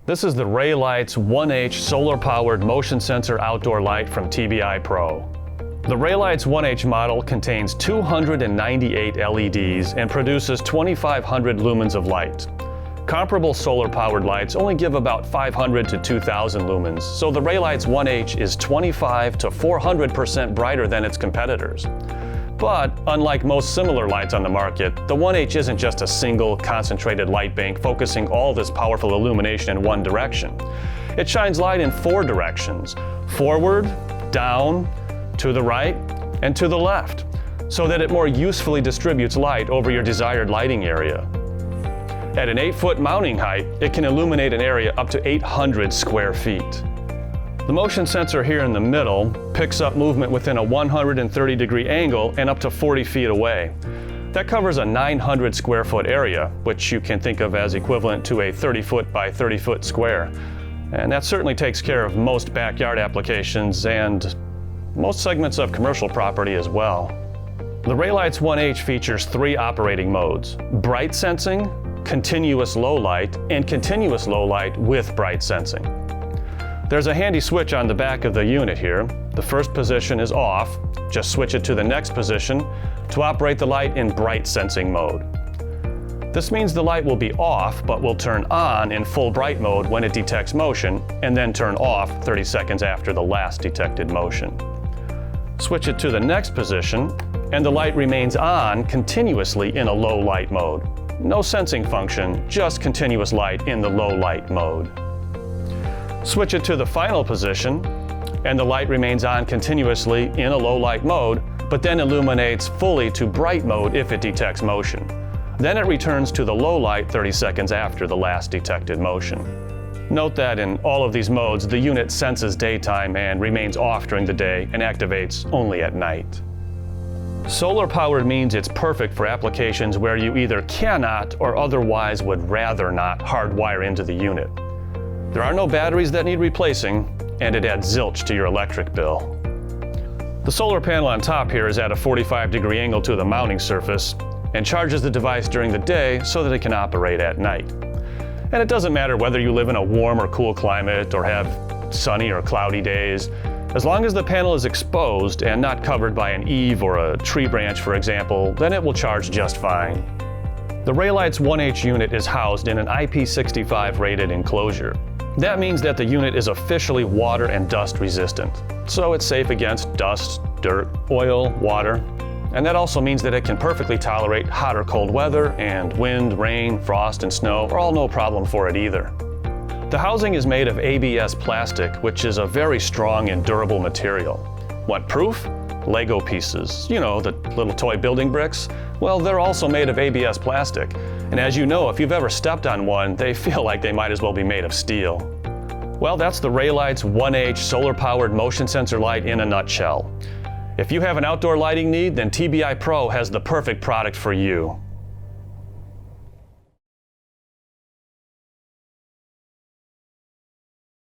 This is the Raylights 1H solar-powered motion sensor outdoor light from TBI Pro. The Raylights 1H model contains 298 LEDs and produces 2,500 lumens of light. Comparable solar-powered lights only give about 500 to 2,000 lumens, so the Raylights 1H is 25 to 400% brighter than its competitors. But unlike most similar lights on the market, the 1H isn't just a single concentrated light bank focusing all this powerful illumination in one direction. It shines light in 4 directions: forward, down, to the right, and to the left, so that it more usefully distributes light over your desired lighting area. At an 8-foot mounting height, it can illuminate an area up to 800 square feet. The motion sensor here in the middle picks up movement within a 130-degree angle and up to 40 feet away. That covers a 900 square foot area, which you can think of as equivalent to a 30-foot by 30-foot square. And that certainly takes care of most backyard applications and most segments of commercial property as well. The Raylights 1H features 3 operating modes: bright sensing, continuous low light, and continuous low light with bright sensing. There's a handy switch on the back of the unit here. The first position is off. Just switch it to the next position to operate the light in bright sensing mode. This means the light will be off, but will turn on in full bright mode when it detects motion, and then turn off 30 seconds after the last detected motion. Switch it to the next position, and the light remains on continuously in a low light mode. No sensing function, just continuous light in the low light mode. Switch it to the final position, and the light remains on continuously in a low light mode, but then illuminates fully to bright mode if it detects motion. Then it returns to the low light 30 seconds after the last detected motion. Note that in all of these modes, the unit senses daytime and remains off during the day and activates only at night. Solar powered means it's perfect for applications where you either cannot or otherwise would rather not hardwire into the unit. There are no batteries that need replacing, and it adds zilch to your electric bill. The solar panel on top here is at a 45-degree angle to the mounting surface and charges the device during the day so that it can operate at night. And it doesn't matter whether you live in a warm or cool climate or have sunny or cloudy days. As long as the panel is exposed and not covered by an eave or a tree branch, for example, then it will charge just fine. The Raylights 1H unit is housed in an IP65 rated enclosure. That means that the unit is officially water and dust resistant, so it's safe against dust, dirt, oil, water, and that also means that it can perfectly tolerate hot or cold weather, and wind, rain, frost, and snow are all no problem for it either. The housing is made of ABS plastic, which is a very strong and durable material. Want proof? Lego pieces. You know, the little toy building bricks? Well, they're also made of ABS plastic. And as you know, if you've ever stepped on one, they feel like they might as well be made of steel. Well, that's the Raylights 1H solar-powered motion sensor light in a nutshell. If you have an outdoor lighting need, then TBI Pro has the perfect product for you.